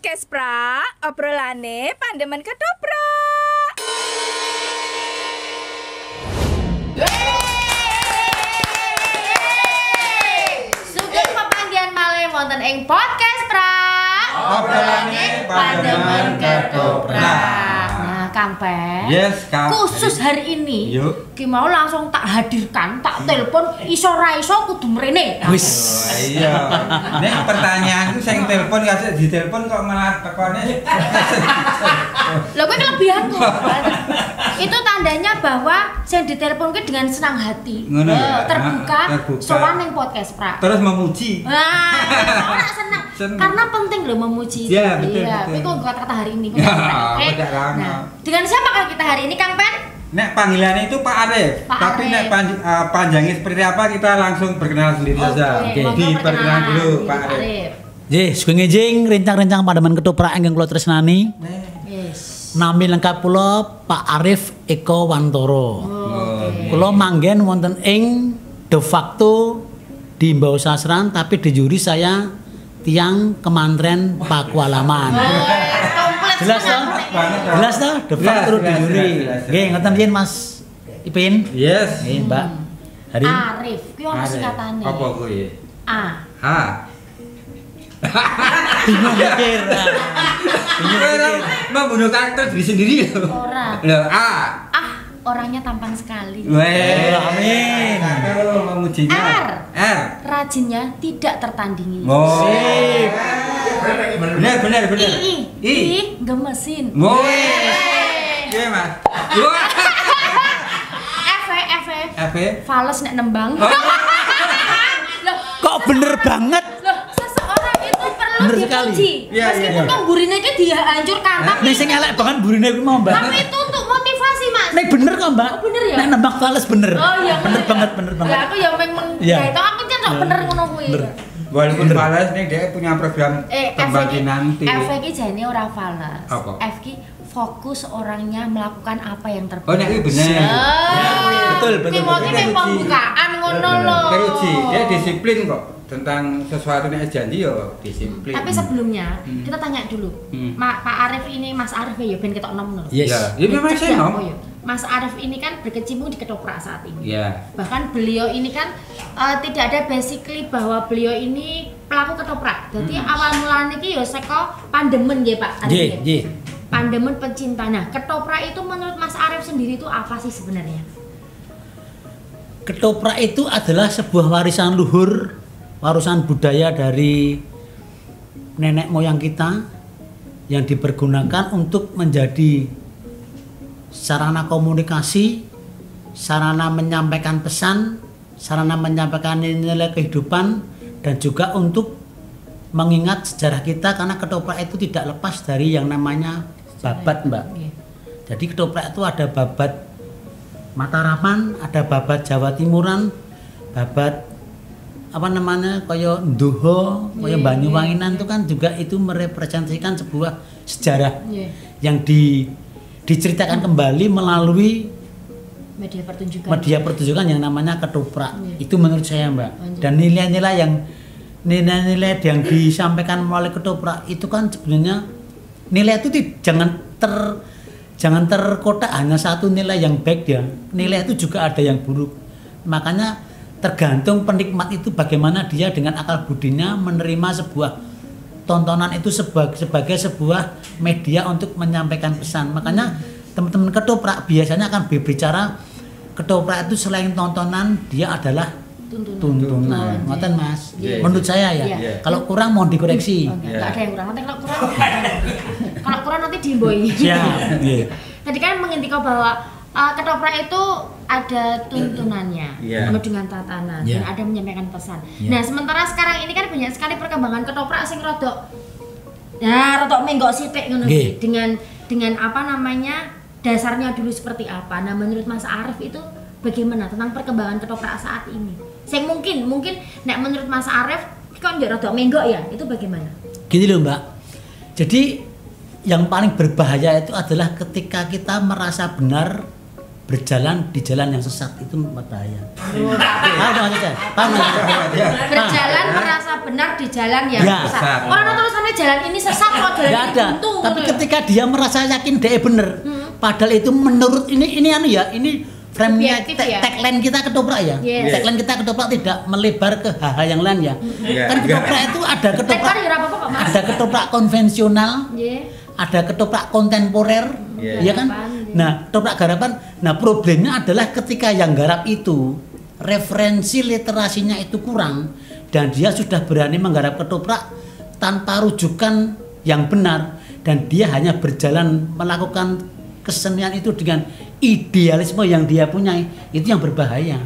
podcast pra, obrolane pandemen ketoprak. Sugeng pepanggihan malih wonten ing podcast pra, obrolane pandemen ketoprak. Nah, Kang Pen. Yes, Kang. Khusus hari ini, Yuk. ki mau langsung tak hadirkan, tak telepon iso ra iso kudu mrene. Wis. Iya. Nek pertanyaanku sing telepon kasih ditelepon kok malah tekone. Lho kowe kelebihan kok. Itu tandanya bahwa sing ditelepon ki dengan senang hati. Ngono ya? Terbuka, Terbuka. sowan ning podcast pra. Terus memuji. Nah, ora senang. Senang. Karena penting loh memuji. Iya, betul, Iya, betul. kowe kok kata hari ini. Ya, Oke. bedak rano. Nah, dengan siapakah kita hari ini, Kang Pen? Nek panggilannya itu Pak Arif. Pak Tapi Arif. nek panjangnya seperti apa kita langsung berkenalan sendiri saja. Oke, monggo Diperkenalan perkenalan dulu diri, Pak Arif. Nggih, sugeng ijing rencang-rencang pandemen ketoprak ingkang kula tresnani. Yes. Nami lengkap kula Pak Arif Eko Wantoro. Oke. Kula manggen wonten ing de facto di Mbau Sasran tapi di juri saya tiang Kementerian Pakualaman. Komplit. Jelas toh? Banget, Kak. Jelas toh? De facto Jelas, di jelas, juri. jelas. Nggih, ngoten yen Mas Ipin. Yes. Nggih, Mbak. Hari Arif, ki ono Arif. singkatane. Apa kuwi? A. H. bingung mikir. Bingung mikir. Membunuh karakter diri sendiri loh. Ora. Loh, A. Ah, orangnya tampan sekali. Weh, Amin. Kakak memujinya. R. R. Rajinnya tidak tertandingi. Oh. Sip. Benar. I. Gemesin. Woi. Iya, Mas. Wah. F. F. Fales nek nembang. Oh. Loh, Kok bener banget? loh, seseorang itu perlu Bener sekali. dipuji. Iya, Meskipun iya. kan burine ki dihancurkan, tapi Nek sing elek banget burine kuwi mau, Mbak. tapi itu untuk motivasi, Mas. Nek bener kok, Mbak. Oh, bener ya? Nek nembak fales bener. Oh iya, bener banget, bener Ya banget. aku ya memang Iya. ya itu aku kan sok bener ngono kuwi. Bener. Walaupun Fales nih dia punya program terbagi nanti. F ki jane ora fales. Apa? F ki fokus orangnya melakukan apa yang terbaik. Oh, nek iki bener. Betul, betul, Ki mau ki betul. pembukaan ngono lho. Teruji, dia disiplin kok. Tentang sesuatu yang janji yo disiplin. Tapi sebelumnya kita tanya dulu. Hmm. Pak Arif ini Mas Arif ya ben ketok nom lho. Yes. Ya memang saya nom. Mas Arif ini kan berkecimpung di ketoprak saat ini. Iya. Bahkan beliau ini kan tidak ada basically bahwa beliau ini pelaku ketoprak. Jadi awal mulanya iki ya saka pandemen nggih Pak Arif. Nggih, ya? nggih. Pandemen pencinta. Nah, ketoprak itu menurut Mas Arif sendiri itu apa sih sebenarnya? Ketoprak itu adalah sebuah warisan luhur, warisan budaya dari nenek moyang kita yang dipergunakan untuk menjadi sarana komunikasi, sarana menyampaikan pesan, sarana menyampaikan nilai kehidupan, dan juga untuk mengingat sejarah kita karena ketoprak itu tidak lepas dari yang namanya babat, Mbak. Iya. Jadi ketoprak itu ada babat Mataraman, ada babat Jawa Timuran, babat apa namanya kaya Nduho, kaya Iya, Banyuwanginan iya, itu kan juga itu merepresentasikan sebuah sejarah Iya. yang diceritakan kembali melalui Media pertunjukan. media pertunjukan yang namanya ketoprak. Iya. Itu menurut saya, Mbak. Lanjut. Dan nilai-nilai yang disampaikan melalui ketoprak itu kan sebenarnya nilai itu jangan terkotak hanya satu nilai yang baik ya. Nilai itu juga ada yang buruk. Makanya tergantung penikmat itu bagaimana dia dengan akal budinya menerima sebuah tontonan itu sebagai sebuah media untuk menyampaikan pesan. Makanya teman-teman ketoprak biasanya akan berbicara ketoprak itu selain tontonan dia adalah tuntunan. Ngoten Mas. Iya. Menurut saya ya. Iya. Kalau kurang mohon dikoreksi. Enggak ada yang kurang. Nanti kalau kurang nanti diimboi. Siap. Iya. Tadi kan mengintikan bahwa ketoprak itu ada tuntunannya, Iya. dengan tatanan, Iya. dan ada menyampaikan pesan. Iya. Nah, sementara sekarang ini kan banyak sekali perkembangan ketoprak sing rodok menggok sithik ngono Nggih. iki. Dengan apa namanya? Dasarnya dulu seperti apa? Nah, menurut Mas Arif itu bagaimana tentang perkembangan ketoprak saat ini? Sing mungkin nek menurut Mas Arif kok ndak rodok menggok ya? Itu bagaimana? Gini loh Mbak. Jadi yang paling berbahaya itu adalah ketika kita merasa benar berjalan di jalan yang sesat itu berbahaya. Paham maksud saya? Paham maksud saya? Berjalan merasa benar di jalan yang Ya. sesat. Orang tulisannya jalan ini sesat kok jalan Nggak ini ada. buntu. Tapi gitu. ketika dia merasa yakin dia bener, padahal itu menurut ini anu ya, ini frame-nya Subjektif ya? tagline kita ketoprak ya. Yes. Tagline kita ketoprak tidak melebar ke hal-hal yang lain ya. Iya. Kan ketoprak itu ada Tekor ketoprak, ya apa kok Mas? ada ketoprak konvensional, Nggih. ada ketoprak kontemporer, Iya. ya kan? Nah, ketoprak garapan. Nah, problemnya adalah ketika yang garap itu referensi literasinya itu kurang dan dia sudah berani menggarap ketoprak tanpa rujukan yang benar dan dia hanya berjalan melakukan kesenian itu dengan idealisme yang dia punya, itu yang berbahaya.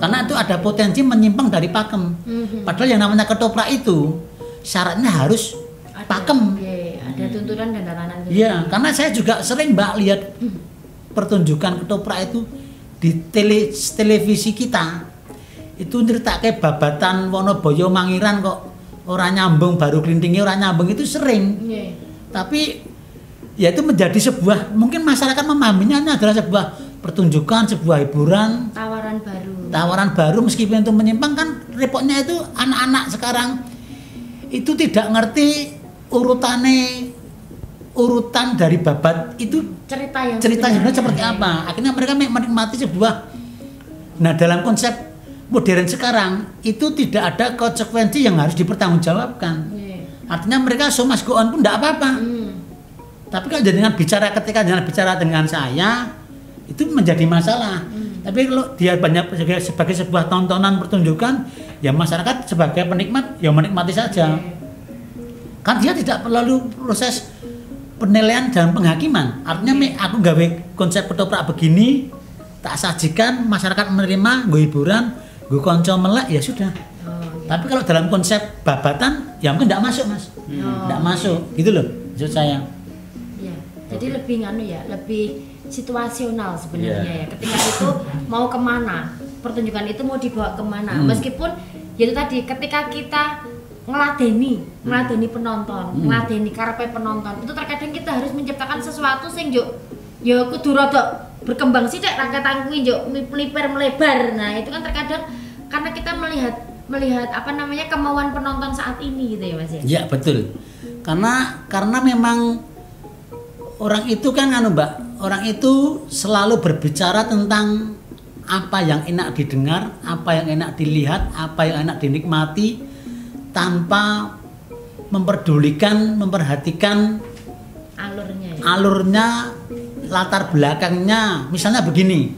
Karena itu ada potensi menyimpang dari pakem. Padahal yang namanya ketoprak itu syaratnya harus pakem. Ada tuntunan dan tatanan. Iya, karena saya juga sering Mbak lihat pertunjukan ketoprak itu di televisi kita. Itu cerita kayak babatan Wonoboyo Mangiran kok orang nyambung baru kelintingnya orang nyambung itu sering. Tapi ya itu menjadi sebuah, mungkin masyarakat memahaminya ini adalah sebuah pertunjukan, sebuah hiburan, tawaran baru meskipun itu menyimpang. Kan repotnya itu anak-anak sekarang itu tidak ngerti urutan dari babat itu cerita sebenarnya seperti apa. Akhirnya mereka menikmati sebuah. Nah, dalam konsep modern sekarang itu tidak ada konsekuensi yang harus dipertanggungjawabkan. Artinya mereka so must go on pun tidak apa-apa. Tapi kalau ketika dengan bicara dengan saya itu menjadi masalah. Tapi kalau dia banyak sebagai sebuah tontonan pertunjukan, ya masyarakat sebagai penikmat ya menikmati saja. Kan dia tidak perlu proses penilaian dan penghakiman. Artinya aku gawe konsep ketoprak begini, tak sajikan, masyarakat menerima, gue hiburan, gue konco melek, ya sudah. Tapi kalau dalam konsep babatan, ya mungkin tidak masuk Mas. Tidak masuk, gitu loh maksud saya. Ya, jadi lebih lebih situasional sebenarnya ya. Ketika itu mau kemana, pertunjukan itu mau dibawa kemana. Meskipun itu tadi, ketika kita ngeladeni penonton, ngeladeni karepe penonton, itu terkadang kita harus menciptakan sesuatu sing yo kudu rada berkembang sih dek rakyat kuwi yo melebar. Nah, itu kan terkadang karena kita melihat apa namanya kemauan penonton saat ini gitu ya Mas ya. Ya, betul. Karena memang orang itu kan Mbak, orang itu selalu berbicara tentang apa yang enak didengar, apa yang enak dilihat, apa yang enak dinikmati, tanpa memperhatikan alurnya, latar belakangnya. Misalnya begini,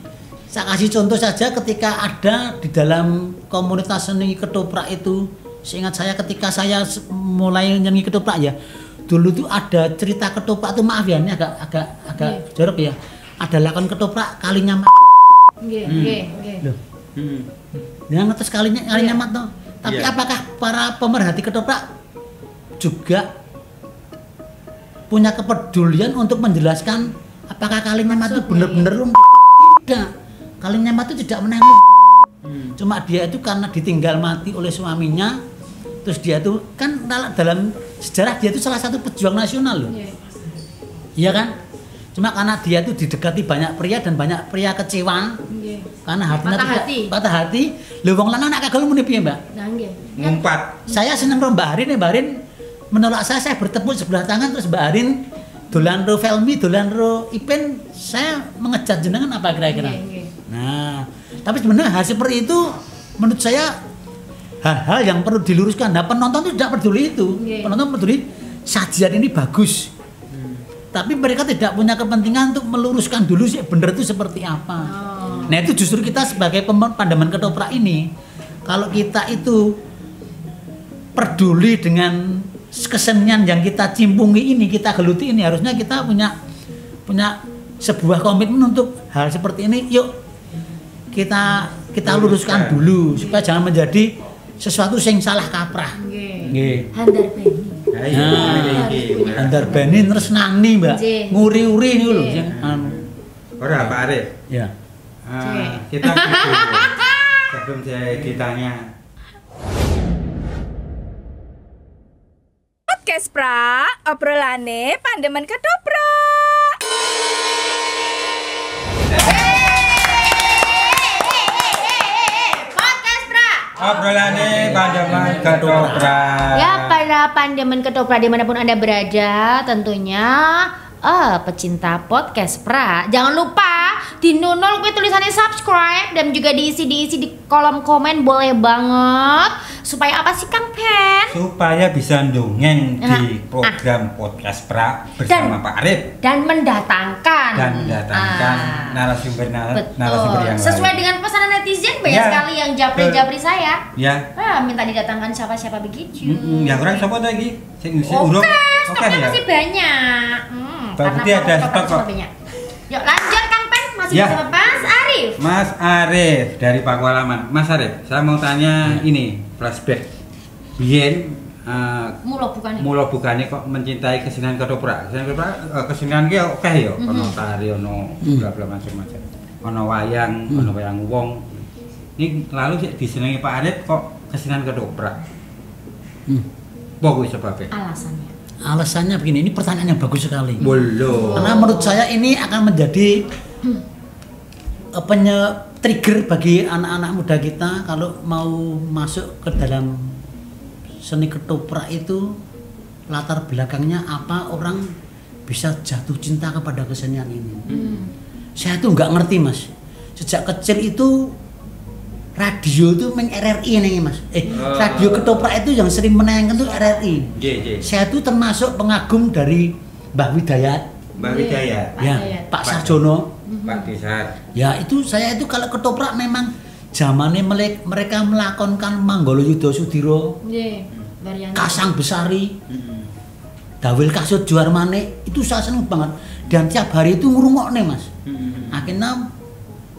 saya kasih contoh saja, ketika ada di dalam komunitas seni ketoprak itu, seingat saya ketika saya mulai nyanyi ketoprak ya, dulu tuh ada cerita ketoprak tuh, maaf ya ini agak jorok ya, ada lakon ketoprak kalinya Nggih. Yang atas kalinya mat toh. Tapi apakah para pemerhati ketoprak juga punya kepedulian untuk menjelaskan apakah kalinya mat itu benar-benar tidak? Kalinya mat itu tidak menang. Cuma dia itu karena ditinggal mati oleh suaminya, terus dia itu kan dalam sejarah dia itu salah satu pejuang nasional loh. Iya kan? Cuma karena dia itu didekati banyak pria dan banyak pria kecewa. Karena hatinya patah hati. Lho wong lanang nak kagel muni piye, Mbak? Nah, nggih. Ngumpat. Saya seneng karo Mbak Arin, Mbak Arin menolak saya bertepuk sebelah tangan, terus Mbak Arin dolan ro Velmi, dolan ro Ipin, saya mengejar jenengan apa kira-kira? Nah, tapi sebenarnya hal seperti itu menurut saya hal-hal yang perlu diluruskan. Nah, penonton itu tidak peduli itu. Penonton peduli sajian ini bagus. Tapi mereka tidak punya kepentingan untuk meluruskan dulu sih benar itu seperti apa. Nah, itu justru kita sebagai pandeman ketoprak ini, kalau kita itu peduli dengan kesenian yang kita cimpungi ini, kita geluti ini, harusnya kita punya sebuah komitmen untuk hal seperti ini. Yuk kita luruskan dulu supaya jangan menjadi sesuatu yang salah kaprah. Nggih. Handar Beni. Handar Beni tresnani, Mbak. Nguri-uri niku lho sing anu. Ora Pak Arif. Ya. Kita sebelum saya ditanya. Podcast pra, obrolane pandemen ketoprak. Obrolane Pandemen Ketoprak. Ya, para Pandemen Ketoprak dimanapun Anda berada, tentunya pecinta podcast pra, jangan lupa di nunul gue tulisannya subscribe dan juga diisi di kolom komen, boleh banget. Supaya apa sih Kang Pen? Supaya bisa dongeng di program podcast pra bersama Pak Arif dan mendatangkan narasumber yang lain. Sesuai dengan pesanan netizen, banyak sekali yang japri saya. Ya. Minta didatangkan siapa-siapa begitu. Yang kurang siapa lagi? Stoknya masih banyak. Berarti ada stok kok. Yuk lanjut Kang Pen, masih bersama Mas Arif. Mas Arif dari Pakualaman. Mas Arif, saya mau tanya ini flashback. Biyen mula bukane kok mencintai kesenian ketoprak. Kesenian ki oke ya, ono tari, ono bla bla macam-macam. Ono wayang, ono wayang wong. Ini lalu sik disenengi Pak Arif kok kesenian ketoprak. Apa sebabnya? Alasannya begini, ini pertanyaan yang bagus sekali. Belum. Karena menurut saya ini akan menjadi trigger bagi anak-anak muda kita kalau mau masuk ke dalam seni ketoprak itu, latar belakangnya apa orang bisa jatuh cinta kepada kesenian ini. Saya tuh nggak ngerti Mas. Sejak kecil itu radio itu RRI nih Mas. Radio ketoprak itu yang sering menayangkan tuh RRI. Saya tuh termasuk pengagum dari Mbah Widayat. Ya, Pak Sarjono. Pak Desar. Ya itu saya itu kalau ketoprak memang zamannya mereka melakonkan Manggolo Yudo Sudiro, Kasang Besari, Dawil Kasut Juarmane, itu saya seneng banget. Dan tiap hari itu ngrungokne Mas. Akhirnya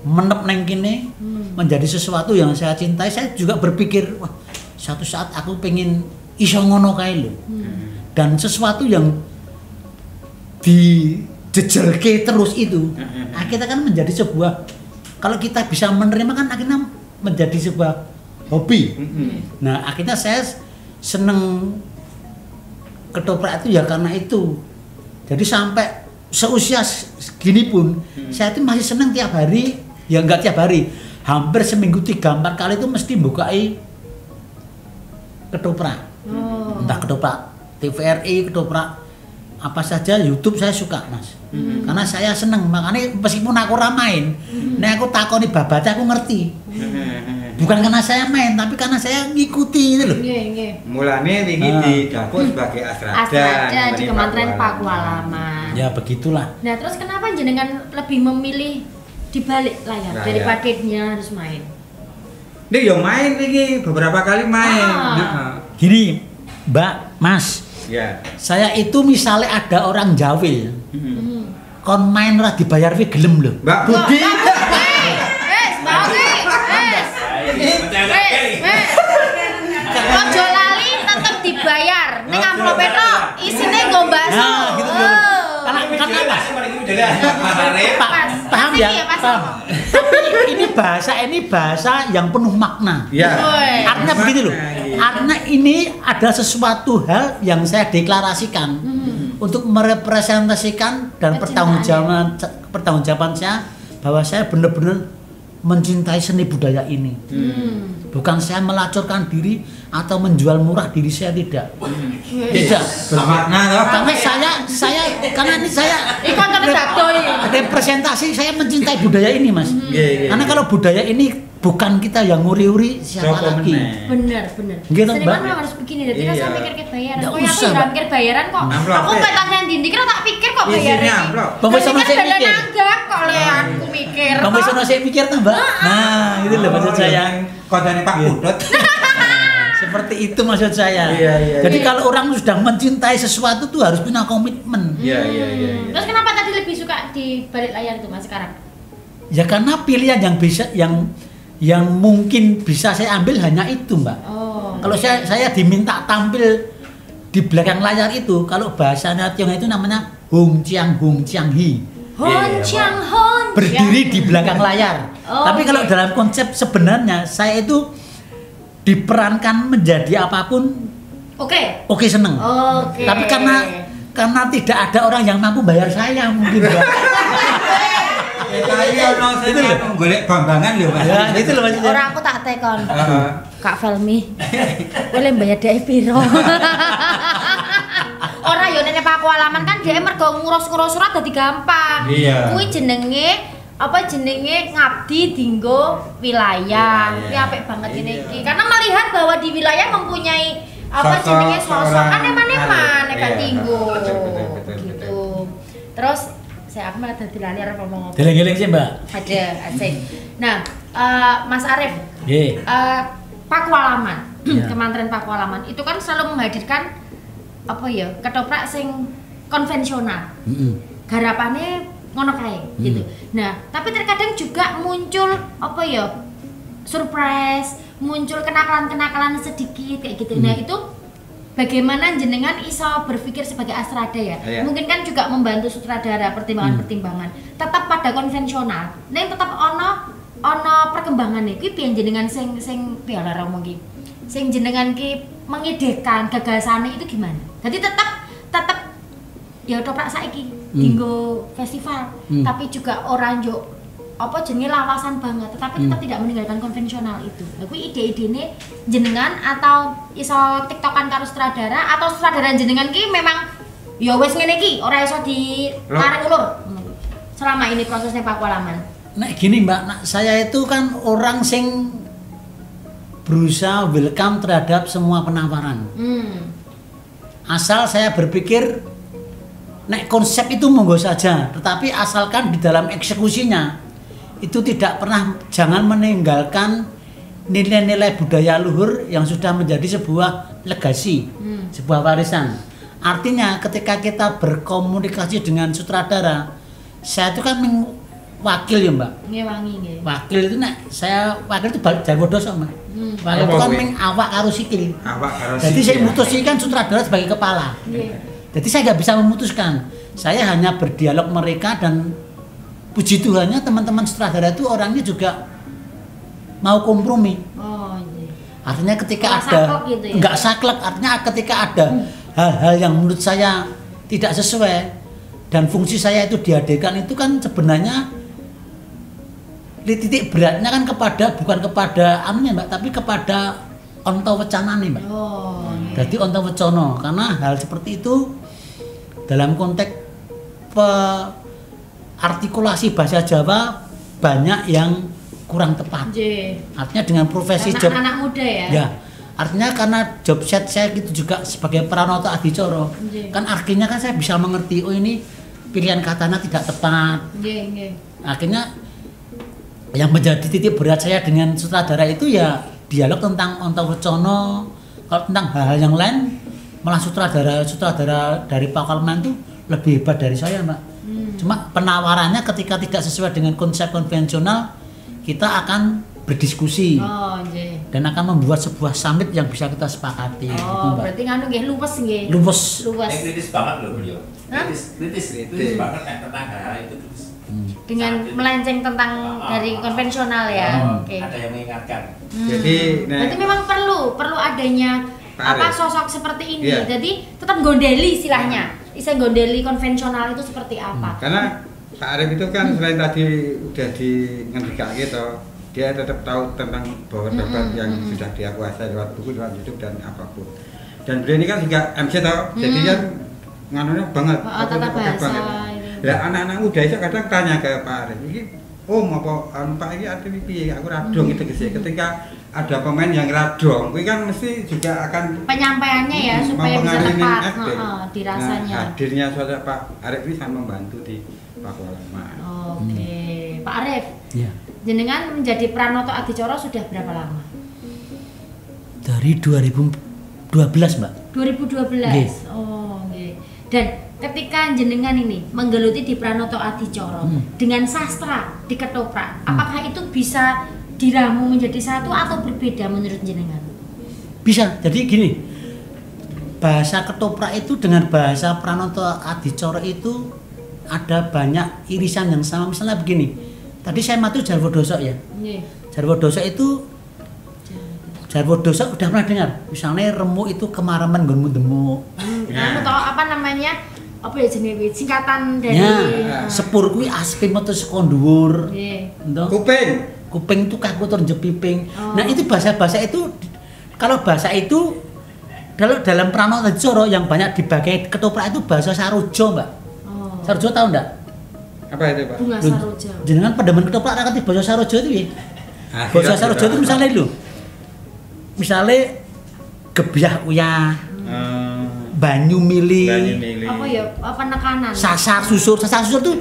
menep neng kene menjadi sesuatu yang saya cintai. Saya juga berpikir, wah suatu saat aku pengen iso ngono kae lho. Dan sesuatu yang dijejelke terus itu akhirnya kan menjadi sebuah, kalau kita bisa menerima kan akhirnya menjadi sebuah hobi. Nah akhirnya saya seneng ketoprak itu ya karena itu. Jadi sampai seusia segini pun saya itu masih seneng tiap hari. Ya enggak tiap hari, hampir seminggu 3-4 kali itu mesti bukai ketoprak. Entah ketoprak TVRI, ketoprak apa saja, YouTube saya suka Mas. Karena saya seneng, makanya meskipun aku main, nek aku takoni babate aku ngerti. Bukan karena saya main, tapi karena saya ngikuti itu loh. Mulane wingi didapuk sebagai Asraja di Kementerian Pakualaman. Ya begitulah. Nah terus kenapa jenengan lebih memilih di balik layar daripada dia harus main? Dia yang main lagi, beberapa kali main. Gini, Mbak, Mas. Ya. Saya itu misalnya ada orang Jawa, kon main lah dibayar we gelem lho. Mbak Budi. Ojo lali tetep dibayar. Ning amplop itu isine nggo bakso. Nah, gitu lho. Karena paham ya? Paham. Tapi ini bahasa yang penuh makna. Ya. Artinya begitu loh. Artinya ini ada sesuatu hal yang saya deklarasikan untuk merepresentasikan dan pertanggungjawaban saya bahwa saya benar-benar mencintai seni budaya ini. Bukan saya melacurkan diri atau menjual murah diri saya, tidak. Tidak. Karena karena ini saya representasi, saya mencintai budaya ini Mas. Karena kalau budaya ini bukan kita yang nguri-uri, siapa lagi? Bener. Gitu, Mbak. Mbak. Memang harus begini, jadi saya mikir ke bayaran. Nggak Kok aku usah, nggak Mbak. mikir bayaran kok. Aku petanya dinding kira tak pikir kok bayaran. Bang Wis ono sing mikir. Kok le aku mikir. Bang Wis ono sing mikir tuh, Mbak. Nah, itu loh maksud saya. Kodane Pak Budut. Seperti itu maksud saya. Jadi kalau orang sudah mencintai sesuatu tuh harus punya komitmen. Terus kenapa tadi lebih suka di balik layar itu Mas sekarang? Ya karena pilihan yang bisa yang mungkin bisa saya ambil hanya itu, Mbak. Kalau saya diminta tampil di belakang layar itu, kalau bahasanya Tionghoa itu namanya Hong Chiang Hi. Berdiri di belakang layar. Tapi kalau dalam konsep sebenarnya saya itu diperankan menjadi apapun. Oke seneng. Tapi karena tidak ada orang yang mampu bayar saya mungkin. Kita iki ono sing golek bambangan lho, Mas. Ya, itu loh maksudnya. Orang aku tak tekon. Heeh. Kak Felmi. Boleh bayar dhek piro? Ora yo nek pakualaman kan dhek mergo ngurus-ngurus surat dadi gampang. Iya. Kuwi jenenge ngabdi dinggo wilayah. Kuwi apik banget ini iki. Karena melihat bahwa di wilayah mempunyai sosok kan eman-eman nek gak dinggo. Gitu. Terus saya aku malah dadi lali arep ngomong apa. Geleng-geleng sih, Mbak. Ada, asik. Nah, Mas Arif. Nggih. Pakualaman, Ya. Kementerian Pakualaman itu kan selalu menghadirkan ketoprak sing konvensional. Garapannya ngono kae gitu. Nah, tapi terkadang juga muncul surprise, muncul kenakalan-kenakalan sedikit kayak gitu. Nah, itu bagaimana jenengan iso berpikir sebagai astrada ya? Iya. Mungkin kan juga membantu sutradara pertimbangan-pertimbangan. Tetap pada konvensional. Nah, tetap ono perkembangan nih. Kuwi piye jenengan sing piye lara ngomong iki? Sing jenengan ki mengidekan gagasane itu gimana? Jadi tetap ya toprak saiki dinggo festival, tapi juga orang yo jenenge lawasan banget, tetapi tetap tidak meninggalkan konvensional itu. Nah, kuwi ide-idene jenengan atau iso tiktokan karo sutradara atau sutradara jenengan ki memang ya wis ngene iki, ora iso ditarik ulur. Selama ini prosesnya pakualaman. Nah gini Mbak, saya itu kan orang sing berusaha welcome terhadap semua penawaran. Asal saya berpikir nek konsep itu monggo saja, tetapi asalkan di dalam eksekusinya itu jangan meninggalkan nilai-nilai budaya luhur yang sudah menjadi sebuah legasi, sebuah warisan. Artinya ketika kita berkomunikasi dengan sutradara, saya itu kan wakil ya Mbak. Nggih wangi nggih. Wakil itu wakil itu Jarwo Doso Mbak. Wakil itu kan awak karo sikil. Awak karo Jadi sikil. saya memutuskan sutradara sebagai kepala. Jadi saya nggak bisa memutuskan. Saya hanya berdialog mereka dan puji Tuhannya teman-teman sutradara itu orangnya juga mau kompromi. Oh iya. Artinya ketika Nggak ada saklek gitu ya? nggak saklek, artinya ketika ada hal-hal yang menurut saya tidak sesuai dan fungsi saya itu dihadirkan itu kan sebenarnya titik beratnya kan bukan kepada anunya Mbak, tapi kepada onto wecanane Mbak. Oh. Iya. Jadi onto wecono karena hal seperti itu dalam konteks artikulasi bahasa Jawa banyak yang kurang tepat. Artinya dengan profesi job anak muda ya. Ya. Artinya karena job set saya gitu juga sebagai pranoto adicoro. Kan artinya kan saya bisa mengerti oh ini pilihan katanya tidak tepat. Akhirnya yang menjadi titik berat saya dengan sutradara itu ya dialog tentang onto wecono. Kalau tentang hal-hal yang lain malah sutradara dari Pakualaman itu lebih hebat dari saya Mbak. Cuma penawarannya ketika tidak sesuai dengan konsep konvensional kita akan berdiskusi dan akan membuat sebuah summit yang bisa kita sepakati. Oh, gitu, Mbak. berarti nganu nggih luwes nggih. Luwes. Kritis banget loh beliau. Hah? Kritis banget tentang hal itu terus. Dengan melenceng tentang dari konvensional ya. Oke. Ada yang mengingatkan. Jadi Berarti memang perlu adanya Pak Arif. sosok seperti ini. Iya. Jadi tetap gondeli istilahnya. Bisa gondeli konvensional itu seperti apa? karena Pak Arif itu kan selain tadi udah di ngendikake gitu, dia tetap tahu tentang bahwa debat yang sudah dia kuasai lewat buku, lewat YouTube dan apapun. Dan beliau ini kan juga MC tau, jadi kan nganunya banget, Tata bahasa itu. Lah anak-anak muda itu kadang tanya ke Pak Arif, ini Om apa Pak ini artinya piye? Aku radong gitu sih. Ketika ada pemain yang radong, itu kan mesti juga akan Penyampaiannya ya supaya bisa mempengaruhi tepat acting. dirasanya. Nah, hadirnya sosok Pak Arif ini sangat membantu di Pakualaman. Oke, Pak Arif. Ya. Jenengan menjadi pranoto adicoro sudah berapa lama? Dari 2012 Mbak. 2012. Nggih. Oh, nggih. Dan ketika jenengan ini menggeluti di pranoto adicoro dengan sastra di ketoprak, apakah itu bisa diramu menjadi satu atau berbeda menurut jenengan? Bisa. Jadi gini. Bahasa ketoprak itu dengan bahasa pranoto adicoro itu ada banyak irisan yang sama. Misalnya begini. Tadi saya matu Jarwo Doso ya. Nggih. Jarwo Doso itu Jarwo Doso udah pernah dengar. Misalnya remuk itu kemaraman nggonmu demuk. Kamu tahu apa namanya? apa ya jenenge singkatan dari sepur kuwi asprim atau saka dhuwur. Nggih. Kuping itu kaku tur jepiping. Nah, itu bahasa-bahasa itu kalau bahasa itu dalam Pranata Dicoro yang banyak dipakai ketoprak itu bahasa Saroja, Mbak. Saroja tahu enggak? Apa itu, Pak? Bunga Saroja. Jenengan pedemen ketoprak ra ngerti bahasa Saroja itu piye? Bahasa Saroja itu misalnya lho. Misalnya gebyah uyah. Banyu mili. Apa ya? Penekanan. Sasar susur tuh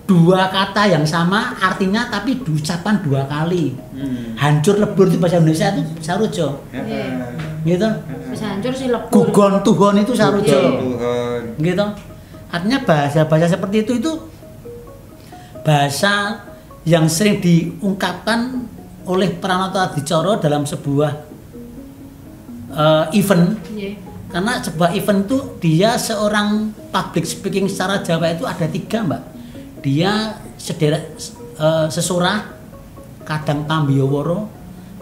dua kata yang sama artinya tapi diucapkan dua kali. Hancur lebur itu bahasa Indonesia itu Saroja. Gitu. Bisa hancur sih lebur. Gugon tuhon itu Saroja. Tuhon. Gitu. Artinya bahasa-bahasa seperti itu bahasa yang sering diungkapkan oleh Pranata Dicoro dalam sebuah event. Karena sebuah event itu dia seorang public speaking secara Jawa itu ada 3, Mbak. Dia sederet sesorah kadang pambiyawara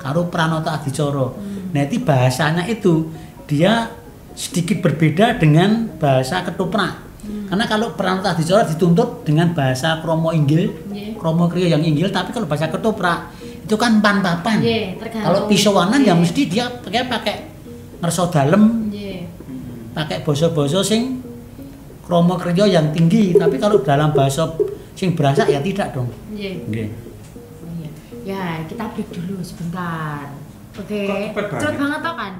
karo Pranata Dicoro. Nah, itu bahasanya itu dia sedikit berbeda dengan bahasa ketoprak. Karena kalau Pranata Dicoro dituntut dengan bahasa kromo inggil, kromo kriya yang inggil, tapi kalau bahasa ketoprak itu kan pan-papan. Kalau pisauanan ya mesti dia pakai ngerso dalem. Pakai basa-basa sing kromo kriya yang tinggi, tapi kalau dalam bahasa sing berasa ya tidak dong. Nggih. Ya, kita break dulu sebentar. Oke. Cepet banget toh kan?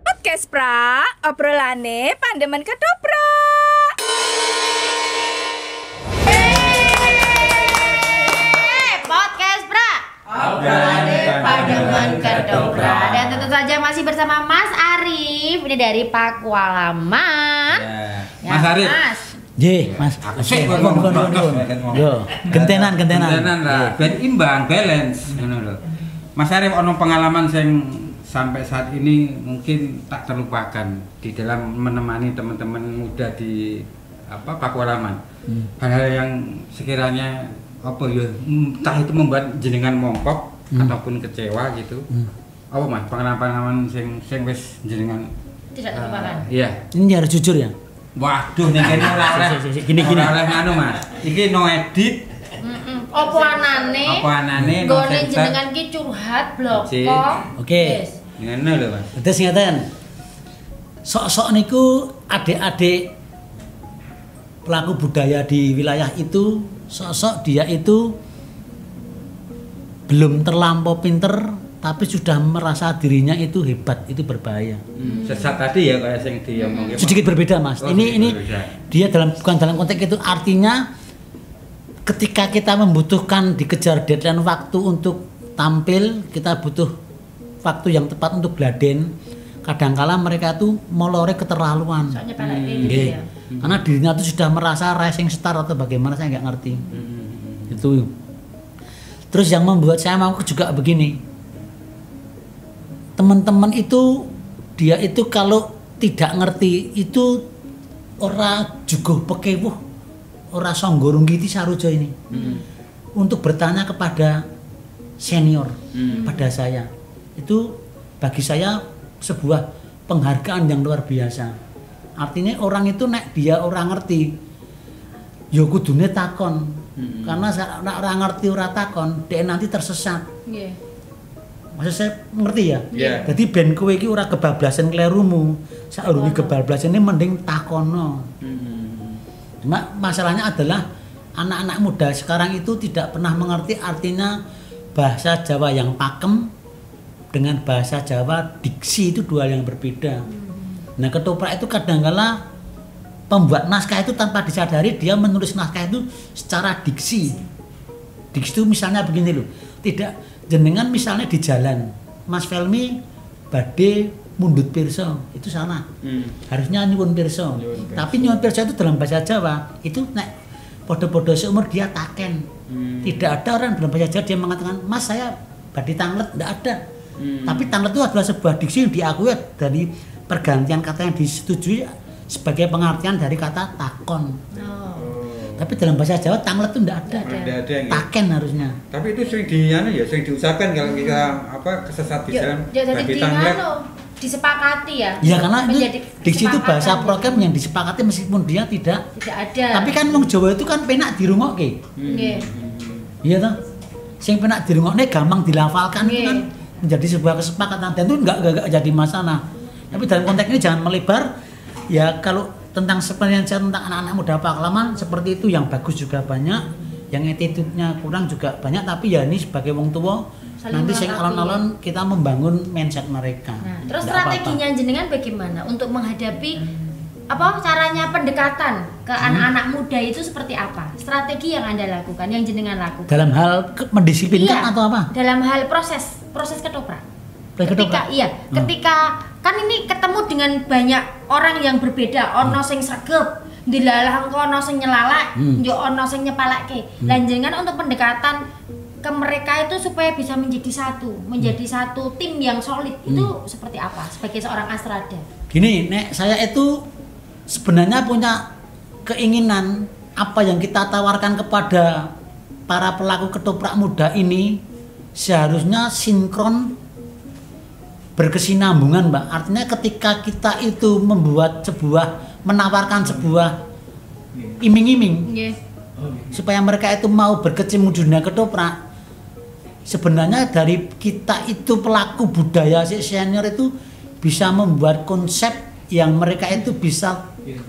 Podcast Pra, obrolane Pandemen Ketoprak. Podcast Pra, obrolane Pandemen Ketoprak. Dan tentu saja masih bersama Mas Arif, ini dari Pakualaman. Mas Arif. Nggih, Mas. Yo, gentenan. Gentenan lah, ben imbang, balance ngono lho. Mas Arif ono pengalaman sing sampai saat ini mungkin tak terlupakan di dalam menemani teman-teman muda di Pakualaman. Hal-hal yang sekiranya apa ya, entah itu membuat jenengan mongkok ataupun kecewa gitu. Apa Mas, pengalaman sing wis jenengan tidak terlupakan? Iya. Ini harus jujur ya. Waduh, nek kene ora oleh. Gini. Ora oleh anu, Mas. Iki no edit. Apa anane? Nggone jenengan ki curhat blok kok. Oke. Ngene lho, Mas. Terus ngaten. Sok-sok niku adik-adik pelaku budaya di wilayah itu, sok-sok dia itu belum terlampau pinter tapi sudah merasa dirinya itu hebat, itu berbahaya. Sesat tadi ya kayak sing diomongke. Sedikit berbeda, Mas. Ini berbeda. Dia bukan dalam konteks itu, artinya ketika kita membutuhkan dikejar deadline waktu untuk tampil, kita butuh waktu yang tepat untuk gladen. Kadangkala mereka tuh molore keterlaluan. Soalnya gitu ya. Karena dirinya tuh sudah merasa rising star atau bagaimana saya nggak ngerti. Itu. Terus yang membuat saya mau juga begini. Teman-teman itu dia itu kalau tidak ngerti itu ora jugo pekewuh, ora songgorung gitu Saroja ini. Untuk bertanya kepada senior, pada saya. Itu bagi saya sebuah penghargaan yang luar biasa. Artinya orang itu nek dia orang ngerti, ya kudune takon. Karena nek orang ngerti ora takon, dia nanti tersesat. Maksud saya ngerti ya? Jadi ben kowe iki ora kebablasan klerumu. Saurunge kebablasan ini mending takono. Cuma masalahnya adalah anak-anak muda sekarang itu tidak pernah mengerti artinya bahasa Jawa yang pakem dengan bahasa Jawa diksi itu dua yang berbeda. Nah, ketoprak itu kadangkala pembuat naskah itu tanpa disadari dia menulis naskah itu secara diksi. Diksi itu misalnya begini loh. Tidak jenengan misalnya di jalan, Mas Felmi badhe mundut pirsa, itu salah. Harusnya nyuwun pirsa. Tapi nyuwun pirsa itu dalam bahasa Jawa, itu nek podo-podo seumur dia taken. Tidak ada orang dalam bahasa Jawa dia mengatakan, "Mas, saya badhe tanglet," tidak ada. Tapi tanglet itu adalah sebuah diksi yang diakui dari pergantian kata yang disetujui sebagai pengertian dari kata takon. Tapi dalam bahasa Jawa tanglet itu tidak ada. Taken harusnya. Tapi itu sering sering diucapkan kalau kita kesesat di jalan. Jadi tanglet. disepakati ya. Ya karena menjadi di situ bahasa kesepakatan. program yang disepakati meskipun dia tidak Ada. Tapi kan wong Jawa itu kan penak dirungokke. Nggih. Iya toh? Sing penak dirungokne gampang dilafalkan itu Nggih. kan menjadi sebuah kesepakatan dan itu enggak jadi masalah. Tapi dalam konteks ini jangan melebar. Ya kalau tentang sebenarnya tentang anak-anak muda Paklaman seperti itu yang bagus juga banyak, yang attitude-nya kurang juga banyak, tapi ya ini sebagai wong tua Saling nanti sing melengkapi, alon-alon kita membangun mindset mereka. Nah, terus Nggak apa-apa. strateginya jenengan bagaimana untuk menghadapi apa caranya pendekatan ke anak-anak muda itu seperti apa? Strategi yang Anda lakukan, yang jenengan lakukan. Dalam hal mendisiplinkan Iya, atau apa? Dalam hal proses ketoprak. Ketoprak? Ketika kan ini ketemu dengan banyak orang yang berbeda, ono sing sregep, dilalah engko ono sing nyelalak, yo ono sing nyepalake. Lan jenengan untuk pendekatan ke mereka itu supaya bisa menjadi satu tim yang solid itu seperti apa sebagai seorang Astrada? Gini, Nek, saya itu sebenarnya punya keinginan apa yang kita tawarkan kepada para pelaku ketoprak muda ini seharusnya sinkron berkesinambungan, Mbak. Artinya ketika kita itu menawarkan sebuah iming-iming supaya mereka itu mau berkecimpung di dunia ketoprak, sebenarnya dari kita itu pelaku budaya senior itu bisa membuat konsep yang mereka itu bisa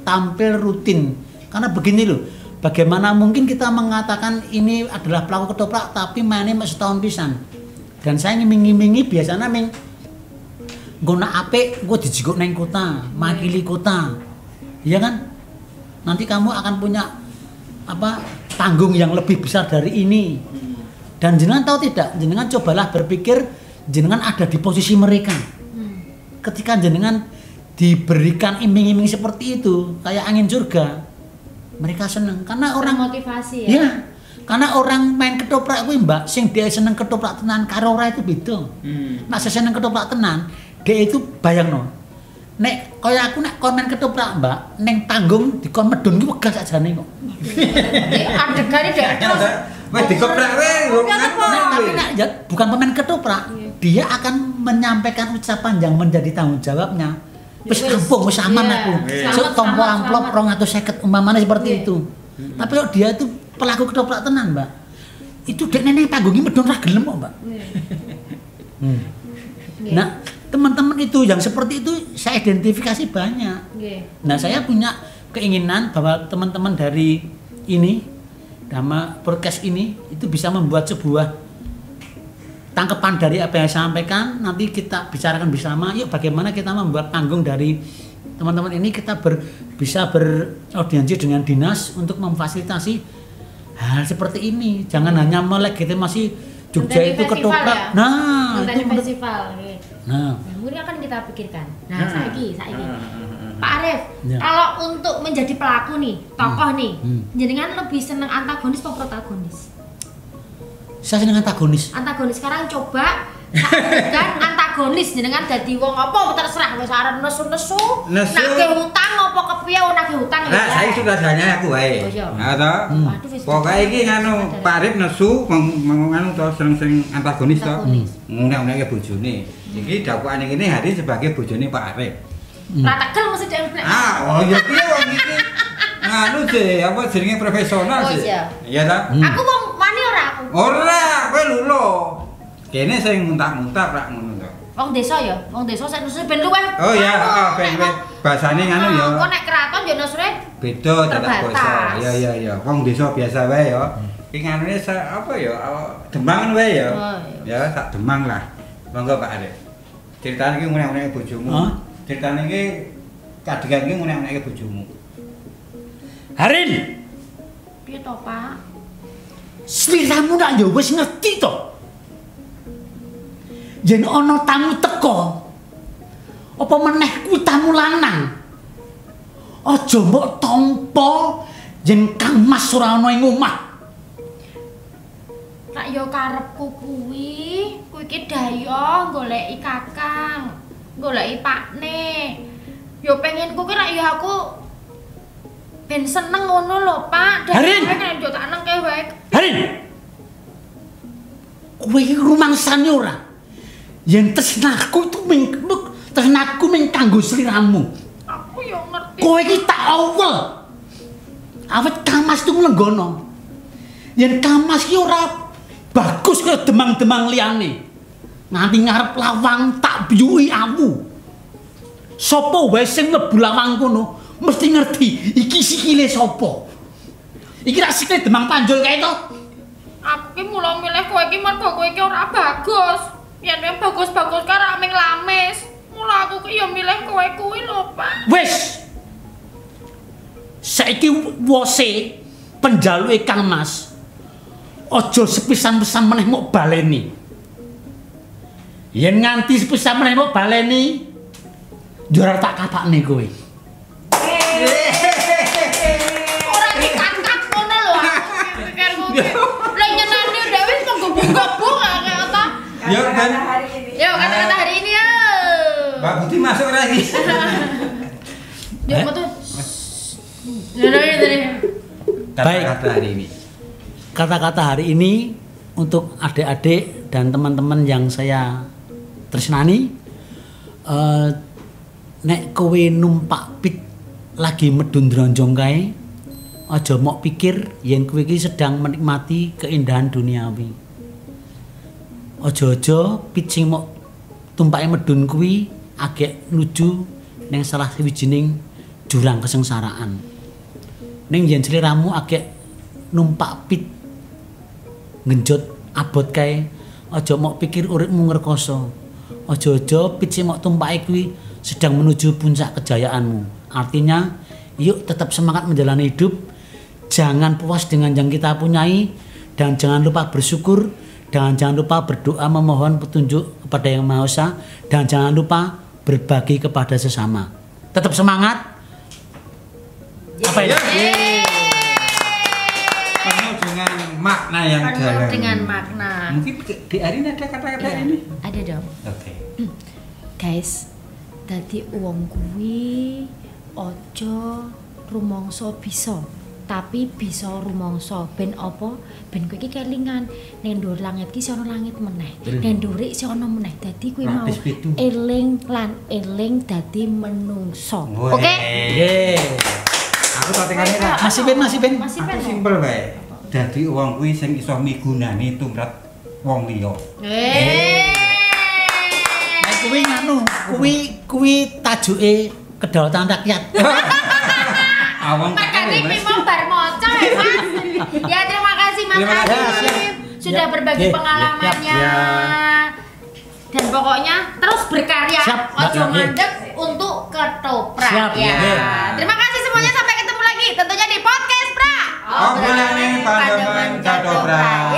tampil rutin. Karena begini loh, bagaimana mungkin kita mengatakan ini adalah pelaku ketoprak tapi mainnya masih setahun pisan. Dan saya ngiming-ngimingi biasanya guna apik gue dijikuk neng kota, makili kota. Iya kan? Nanti kamu akan punya panggung yang lebih besar dari ini. Dan jenengan tahu tidak? Jenengan cobalah berpikir jenengan ada di posisi mereka. Ketika jenengan diberikan iming-iming seperti itu, kayak angin surga, mereka seneng karena orang motivasi ya. Ya, karena orang main ketoprak kuwi, Mbak, sing dia seneng ketoprak tenan karo ora itu beda. Nek saya seneng ketoprak tenan, dia itu bayangno. Nek kaya aku nek kon main ketoprak, Mbak, ning panggung dikon medun ki wegah sakjane kok. Adegane dek terus Wes dikoprak wae. Tapi nek bukan pemain ketoprak, dia akan menyampaikan ucapan yang menjadi tanggung jawabnya. Wis kampung, wis aman aku. Sok tompo amplop 250 umpamane seperti itu. Tapi kalau dia itu pelaku ketoprak tenan, Mbak. Itu dek nenek panggungi medun ra gelem kok, Mbak. Nah, teman-teman itu yang seperti itu saya identifikasi banyak. Nah, saya punya keinginan bahwa teman-teman dari ini Dhamma podcast ini itu bisa membuat sebuah tangkapan dari apa yang saya sampaikan. Nanti kita bicarakan bersama, yuk bagaimana kita membuat panggung dari teman-teman ini, kita bisa beraudiensi dengan dinas untuk memfasilitasi hal seperti ini. Jangan hanya melegitimasi Jogja itu ketoprak. Ya? Nah, itu festival. Nah, Ini akan kita pikirkan. Nah, saiki. Pak Arif, Ya. kalau untuk menjadi pelaku nih, tokoh nih, jenengan lebih seneng antagonis atau protagonis? saya senang antagonis. Antagonis. Sekarang coba kan antagonis jenengan dadi wong apa terserah wis arep nesu-nesu, nagih hutang apa kepiye nagih hutang Nah, saya sutradanya aku wae. Oh, iya. Nah, toh. Waduh, wis Pokoke iki nganu Pak Arif nesu nganu to sing antagonis to. Ngunek-unekke bojone. Iki dakwaan ini hari sebagai bojone Pak Arif. Prategel mesti dhewe. Oh iya piye wong iki. Nganu sih, apa jenenge profesional Oh, sih. iya. Iya ta? Aku wong wani ora aku. Ora, kowe lulo. Kene sing muntah-muntah rak ngono to. Wong desa ya, wong desa sak nusu ben luweh. Oh iya, heeh, ben bahasane nganu ya. Kok nek keraton ya nusure Beda dadak basa. Iya iya iya. Wong desa biasa wae ya. Iki nganune apa ya? Demang wae ya. Oh, Ya, sak Demang lah. Monggo Pak Arif. Ceritane iki ngene-ngene bojomu. Hah? Ceritane iki kadegan iki ngene-ngene bojomu. Harin, piye to, Pak? sliramu nak ya wis ngerti to. Yen ana tamu teko, apa meneh kuwi tamu lanang. Aja mbok tampa yen Kang Mas ora ana ing omah. Rak yo karepku kuwi iki dayo goleki Kakang, goleki Pakne. Yo pengenku ki rak yo aku ben seneng ngono lho, Pak. Harin! Nek yo tak nengke wae. Harin, kowe iki rumangsane ora? Yen tresnaku itu tresnaku mung kanggo sliramu. Aku yo ngerti. Kowe iki tak awel. Awet Kamas itu nglenggono. Yen Kamas ki ora bagus kaya demang-demang liyane. Nganti ngarep lawang tak biyuki awu. Sapa wae sing mlebu lawang kono mesti ngerti iki sikile sapa. Iki ra sikile demang panjul kae to. Aku ki mula milih kowe iki mergo kowe iki ora bagus. Yen bagus-bagus karo aming lames. Mula aku ki yo milih kowe kuwi lho, Pak. Wis. Saiki wose penjaluke Kang Mas. Aja sepisan-pisan meneh mok baleni. Yen nganti sepisan meneh mok baleni, yo ora tak kapakne kowe. Ora dikangkat ngono lho. Pikir ngono. Lah nyenani dhewe wis monggo-monggo kata. Yo kan. Yo kata-kata hari ini yo. Mbak Budi masuk lagi. Yo metu. Kata-kata hari ini. Kata-kata hari ini untuk adik-adik dan teman-teman yang saya tresnani, nek kowe numpak pit lagi medun dronjong kae, aja mok pikir yen kowe iki sedang menikmati keindahan duniawi. Aja-aja pit sing mok tumpake medun kuwi agek nuju ning salah sawijining jurang kesengsaraan. Ning yen sliramu agek numpak pit ngenjot abot kae, aja mok pikir uripmu ngrekoso. Aja-aja pit sing mok tumpake kuwi sedang menuju puncak kejayaanmu. Artinya, yuk tetap semangat menjalani hidup. Jangan puas dengan yang kita punyai dan jangan lupa bersyukur dan jangan lupa berdoa memohon petunjuk kepada Yang Maha Esa dan jangan lupa berbagi kepada sesama. Tetap semangat. Apa ini? Penuh dengan makna yang dalam. Dengan makna. Mungkin di hari ini ada kata-kata ini. Ada dong. Oke. Guys, dadi wong kuwi aja rumangsa bisa, tapi bisa rumangsa ben apa? Ben kowe iki kelingan ning dhuwur langit ki ana langit meneh. Ning dhuwur iki ana meneh. Dadi kuwi mau eling lan eling dadi menungso. Oke? Yeay. Aku tak tinggalin lah. Masih ben. Aku simpel wae. Dadi wong kuwi sing iso migunani tumrap wong liya. Nek kuwi nganu, kuwi tajuke kedaulatan rakyat. Awang Makanya memang bar moco ya Mas. Ya terima kasih Mas Terima kasih. Arif sudah Ya. berbagi Ya. pengalamannya. Ya. Dan pokoknya terus berkarya, Siap. ojo Ya. mandek untuk ketoprak Siap. ya. Ya. Terima kasih semuanya, sampai ketemu lagi tentunya di podcast Pra. Obrolan Pandeman Ketoprak.